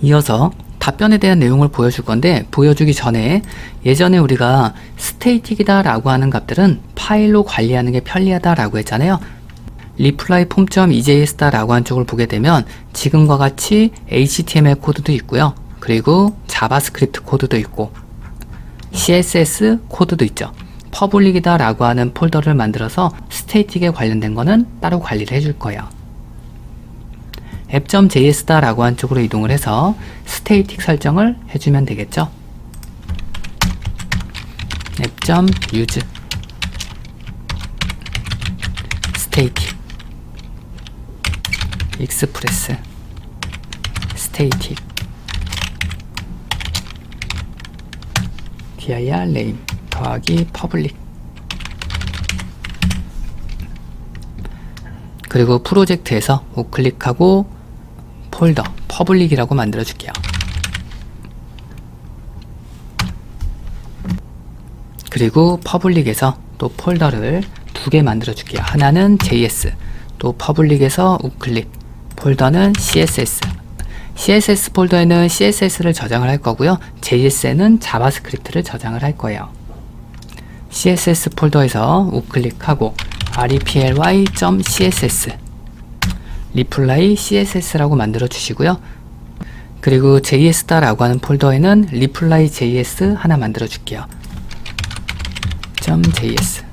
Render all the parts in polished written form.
이어서 답변에 대한 내용을 보여줄 건데, 보여주기 전에 예전에 우리가 스테이틱이다 라고 하는 값들은 파일로 관리하는 게 편리하다 라고 했잖아요. reply form.ejs다 라고 한 쪽을 보게 되면 지금과 같이 HTML 코드도 있고요. 그리고 자바스크립트 코드도 있고 CSS 코드도 있죠. 퍼블릭이다 라고 하는 폴더를 만들어서 스테이틱에 관련된 거는 따로 관리를 해줄 거예요. app.js다 라고 한 쪽으로 이동을 해서 스테이틱 설정을 해주면 되겠죠. app.use static express static dir name 더하기 public. 그리고 프로젝트에서 우클릭하고 폴더 퍼블릭이라고 만들어 줄게요. 그리고 퍼블릭에서 또 폴더를 두 개 만들어 줄게요. 하나는 JS, 또 퍼블릭에서 우클릭, 폴더는 CSS. CSS 폴더에는 CSS를 저장을 할 거고요. JS에는 자바스크립트를 저장을 할 거예요. CSS 폴더에서 우클릭하고 reply.css reply css라고 만들어 주시고요. 그리고 js다라고 하는 폴더에는 reply.js 하나 만들어 줄게요. .js.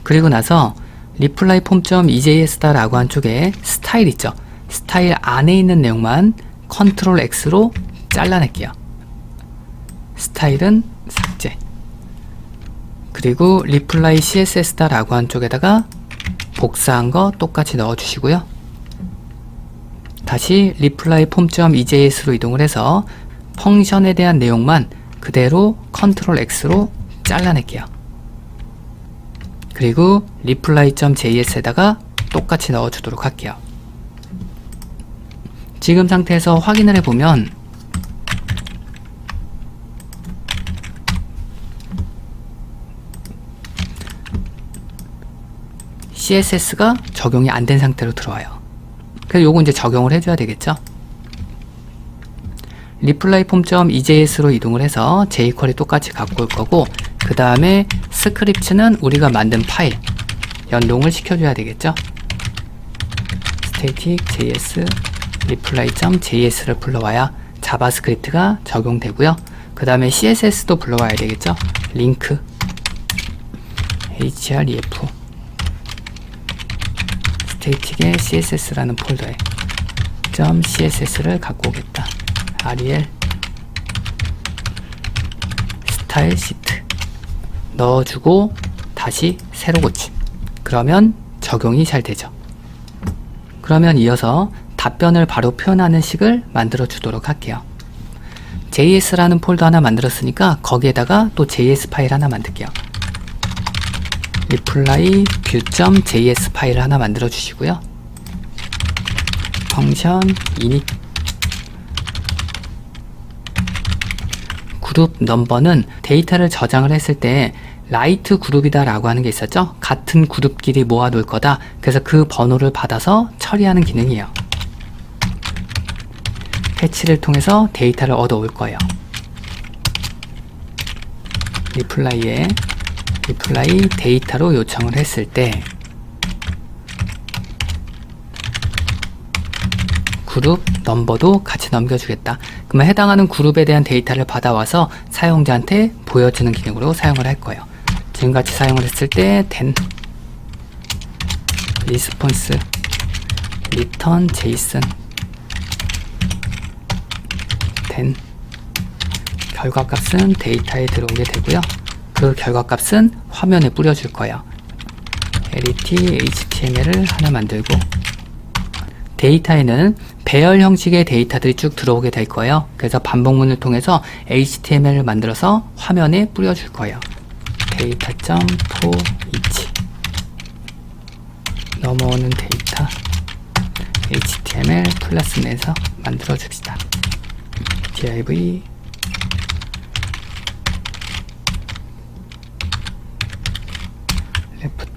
그리고 나서 reply form.ejs다라고 한 쪽에 스타일 있죠. 스타일 안에 있는 내용만 컨트롤 X로 잘라낼게요. 스타일은 삭제. 그리고 reply css다라고 한 쪽에다가 복사한 거 똑같이 넣어주시고요. 다시 reply form.ejs로 이동을 해서 펑션에 대한 내용만 그대로 컨트롤 X로 잘라낼게요. 그리고 reply.js에다가 똑같이 넣어주도록 할게요. 지금 상태에서 확인을 해보면 CSS가 적용이 안 된 상태로 들어와요. 그래서 요거 이제 적용을 해줘야 되겠죠. reply form.ejs로 이동을 해서 jQuery 똑같이 갖고 올 거고, 그 다음에 스크립트는 우리가 만든 파일 연동을 시켜줘야 되겠죠. static js reply.js를 불러와야 자바스크립트가 적용되고요. 그 다음에 CSS도 불러와야 되겠죠. link href static의 css라는 폴더에 .css를 갖고 오겠다. rel style sheet 넣어주고 다시 새로 고침. 그러면 적용이 잘 되죠. 그러면 이어서 답변을 바로 표현하는 식을 만들어 주도록 할게요. JS라는 폴더 하나 만들었으니까 거기에다가 또 JS 파일 하나 만들게요. reply view.js 파일을 하나 만들어 주시고요. 펑션 init 그룹 넘버는 데이터를 저장을 했을 때 라이트 그룹이다 라고 하는 게 있었죠. 같은 그룹끼리 모아 놓을 거다. 그래서 그 번호를 받아서 처리하는 기능이에요. 패치를 통해서 데이터를 얻어 올 거예요. reply 데이터로 요청을 했을 때 그룹 넘버도 같이 넘겨주겠다. 그러면 해당하는 그룹에 대한 데이터를 받아와서 사용자한테 보여주는 기능으로 사용을 할 거예요. 지금같이 사용을 했을 때 then response return json then 결과값은 데이터에 들어오게 되고요. 그 결과값은 화면에 뿌려줄 거예요. lit html을 하나 만들고 데이터에는 배열 형식의 데이터들이 쭉 들어오게 될 거예요. 그래서 반복문을 통해서 HTML을 만들어서 화면에 뿌려줄 거예요. data.for each 넘어오는 데이터 HTML 플러스 내서 만들어 줍시다. div left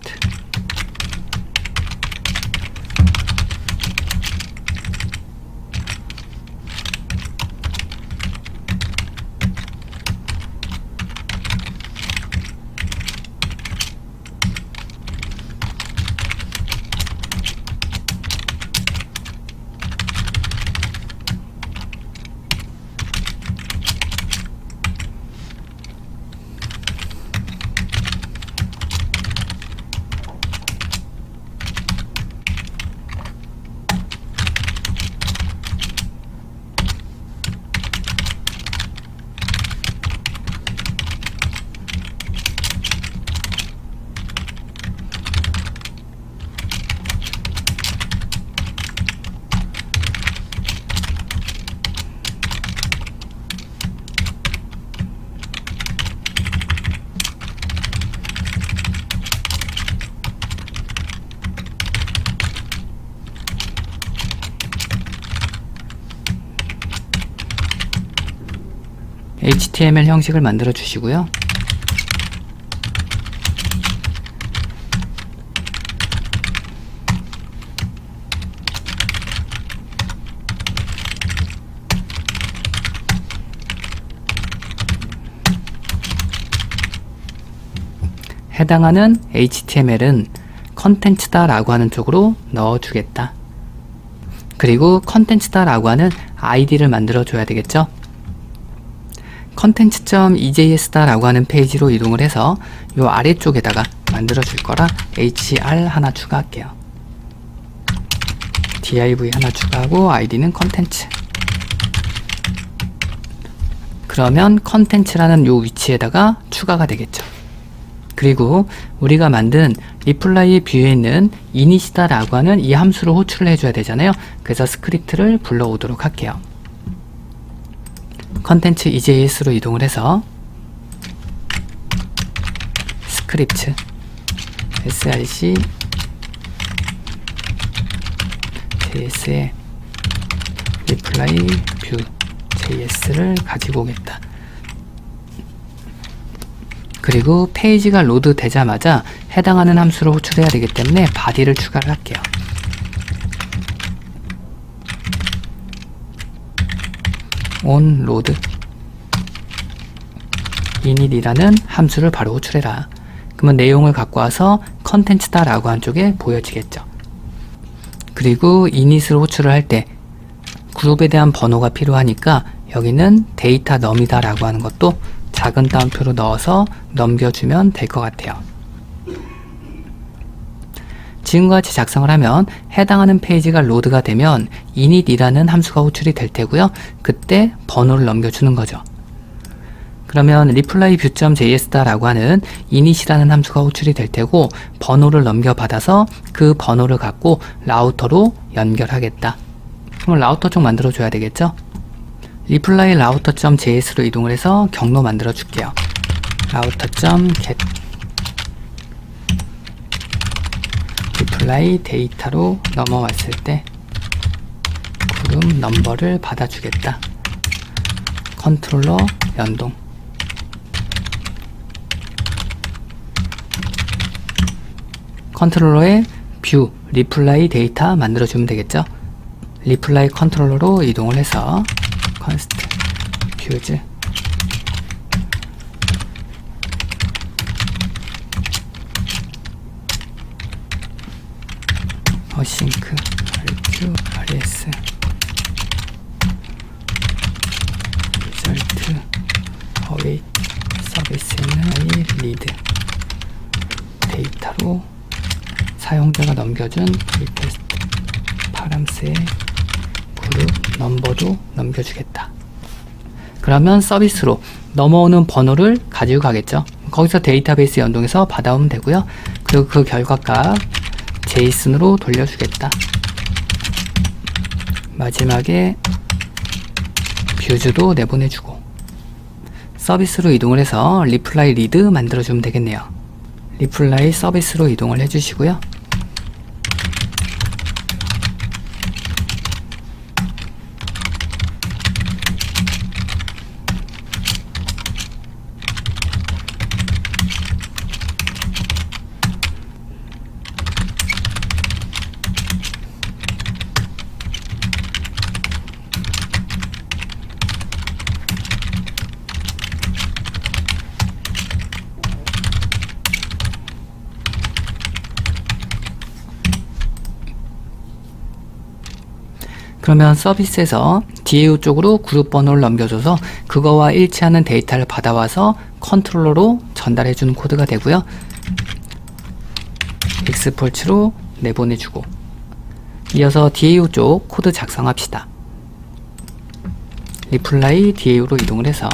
HTML 형식을 만들어 주시고요. 해당하는 HTML은 컨텐츠다 라고 하는 쪽으로 넣어주겠다. 그리고 컨텐츠다 라고 하는 아이디를 만들어 줘야 되겠죠. content.ejs다 라고 하는 페이지로 이동을 해서 요 아래쪽에다가 만들어 줄 거라 hr 하나 추가할게요. div 하나 추가하고 아이디는 컨텐츠. 그러면 컨텐츠라는 요 위치에다가 추가가 되겠죠. 그리고 우리가 만든 리플라이 뷰에 있는 init이다 라고 하는 이 함수를 호출을 해줘야 되잖아요. 그래서 스크립트를 불러오도록 할게요. 컨텐츠 EJS로 이동을 해서 스크립트 src js에 리플라이 뷰 js를 가지고 오겠다. 그리고 페이지가 로드 되자마자 해당하는 함수를 호출해야 되기 때문에 body를 추가를 할게요. on load init이라는 함수를 바로 호출해라. 그러면 내용을 갖고 와서 컨텐츠다 라고 한 쪽에 보여지겠죠. 그리고 init을 호출을 할 때 그룹에 대한 번호가 필요하니까 여기는 데이터 num이다 라고 하는 것도 작은 따옴표로 넣어서 넘겨주면 될 것 같아요. 지금과 같이 작성을 하면 해당하는 페이지가 로드가 되면 init이라는 함수가 호출이 될 테고요. 그때 번호를 넘겨주는 거죠. 그러면 reply view.js다 라고 하는 init이라는 함수가 호출이 될 테고 번호를 넘겨받아서 그 번호를 갖고 라우터로 연결하겠다. 그럼 라우터 쪽 만들어줘야 되겠죠? reply router.js로 이동을 해서 경로 만들어 줄게요. router.get reply 데이터로 넘어왔을 때 그룹 넘버를 받아주겠다. 컨트롤러 연동. 컨트롤러에 뷰 reply 데이터 만들어주면 되겠죠. reply 컨트롤러로 이동을 해서 const views async rq rs result await 서비스는 read 데이터로 사용자가 넘겨준 리퀘스트 파람스의 그룹 넘버도 넘겨주겠다. 그러면 서비스로 넘어오는 번호를 가지고 가겠죠. 거기서 데이터베이스 연동해서 받아오면 되고요. 그리고 그 결과값 제이슨으로 돌려주겠다. 마지막에 뷰즈도 내보내주고 서비스로 이동을 해서 리플라이 리드 만들어주면 되겠네요. 리플라이 서비스로 이동을 해주시고요. 그러면 서비스에서 DAO 쪽으로 그룹 번호를 넘겨줘서 그거와 일치하는 데이터를 받아와서 컨트롤러로 전달해주는 코드가 되고요. 익스포츠로 내보내주고 이어서 DAO 쪽 코드 작성합시다. 리플라이 DAO로 이동을 해서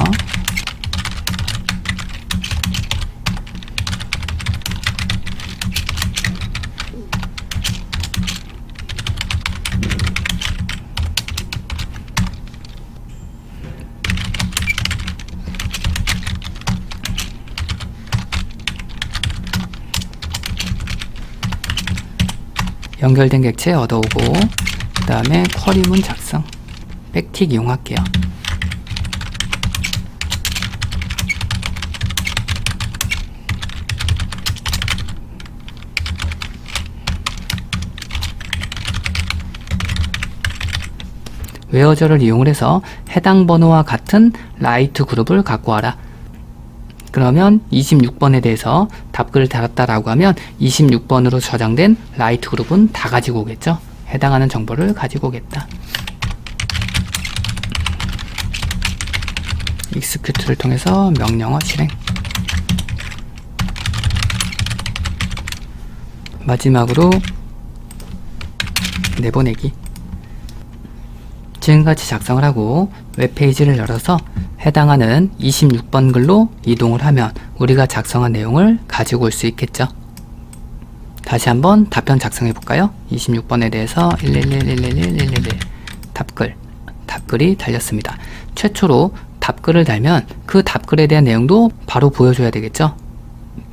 연결된 객체 얻어오고 그 다음에 쿼리문 작성 백틱 이용할게요. 웨어저를 이용을 해서 해당 번호와 같은 라이트 그룹을 갖고 와라. 그러면 26번에 대해서 답글을 달았다라고 하면 26번으로 저장된 라이트 그룹은 다 가지고 오겠죠. 해당하는 정보를 가지고 오겠다. execute를 통해서 명령어 실행. 마지막으로 내보내기. 지금같이 작성을 하고 웹페이지를 열어서 해당하는 26번 글로 이동을 하면 우리가 작성한 내용을 가지고 올 수 있겠죠. 다시 한번 답변 작성해 볼까요? 26번에 대해서 1111111 답글이 달렸습니다. 최초로 답글을 달면 그 답글에 대한 내용도 바로 보여줘야 되겠죠.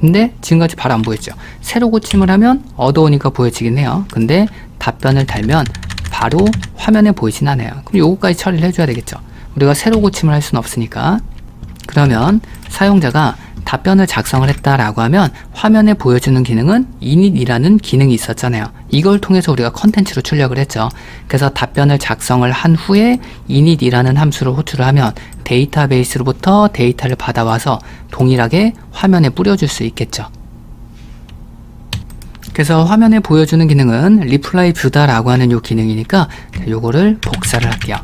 근데 지금까지 바로 안 보였죠. 새로 고침을 하면 어두우니까 보여지긴 해요. 근데 답변을 달면 바로 화면에 보이진 않아요. 그럼 요거까지 처리를 해줘야 되겠죠. 우리가 새로 고침을 할 수는 없으니까. 그러면 사용자가 답변을 작성을 했다라고 하면 화면에 보여주는 기능은 init이라는 기능이 있었잖아요. 이걸 통해서 우리가 컨텐츠로 출력을 했죠. 그래서 답변을 작성을 한 후에 init이라는 함수를 호출을 하면 데이터베이스로부터 데이터를 받아와서 동일하게 화면에 뿌려줄 수 있겠죠. 그래서 화면에 보여주는 기능은 reply view다라고 하는 요 기능이니까 요거를 복사를 할게요.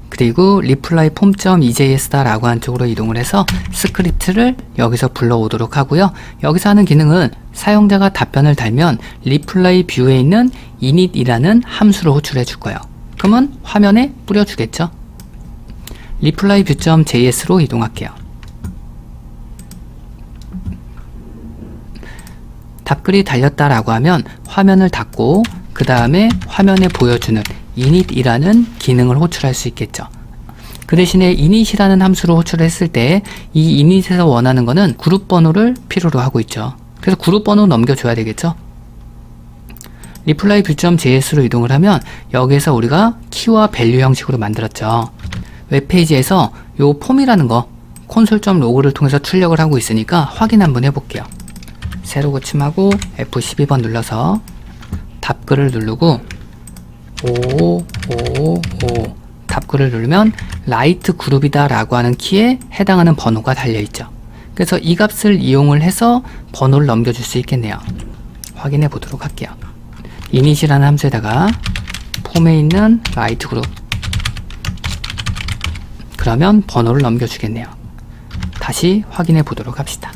그리고 reply form.ejs다라고 하는 쪽으로 이동을 해서 스크립트를 여기서 불러오도록 하고요. 여기서 하는 기능은 사용자가 답변을 달면 reply view에 있는 init이라는 함수를 호출해 줄 거예요. 그러면 화면에 뿌려주겠죠. reply view.js로 이동할게요. 답글이 달렸다라고 하면 화면을 닫고 그 다음에 화면에 보여주는 init이라는 기능을 호출할 수 있겠죠. 그 대신에 init이라는 함수를 호출했을 때 이 init에서 원하는 거는 그룹 번호를 필요로 하고 있죠. 그래서 그룹 번호 넘겨줘야 되겠죠. reply view.js로 이동을 하면 여기에서 우리가 키와 밸류 형식으로 만들었죠. 웹페이지에서 요 폼이라는 거 console.log를 통해서 출력을 하고 있으니까 확인 한번 해볼게요. 새로 고침하고 F12번 눌러서 답글을 누르고 555 답글을 누르면 라이트 그룹이다 라고 하는 키에 해당하는 번호가 달려있죠. 그래서 이 값을 이용을 해서 번호를 넘겨줄 수 있겠네요. 확인해 보도록 할게요. init이라는 함수에다가 폼에 있는 라이트 그룹, 그러면 번호를 넘겨주겠네요. 다시 확인해 보도록 합시다.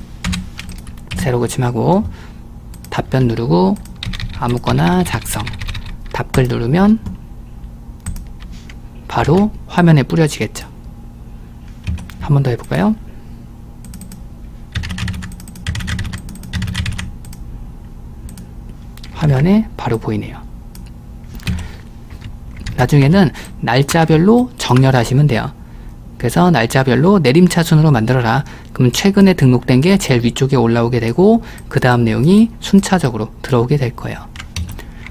새로 고침하고 답변 누르고 아무거나 작성, 답글 누르면 바로 화면에 뿌려지겠죠. 한 번 더 해볼까요? 화면에 바로 보이네요. 나중에는 날짜별로 정렬하시면 돼요. 그래서 날짜별로 내림차순으로 만들어라. 그럼 최근에 등록된 게 제일 위쪽에 올라오게 되고 그 다음 내용이 순차적으로 들어오게 될 거예요.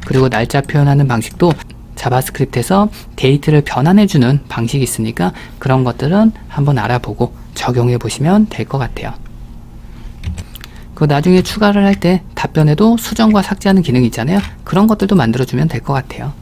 그리고 날짜 표현하는 방식도 자바스크립트에서 데이트를 변환해주는 방식이 있으니까 그런 것들은 한번 알아보고 적용해 보시면 될 것 같아요. 그 나중에 추가를 할 때 답변에도 수정과 삭제하는 기능이 있잖아요. 그런 것들도 만들어주면 될 것 같아요.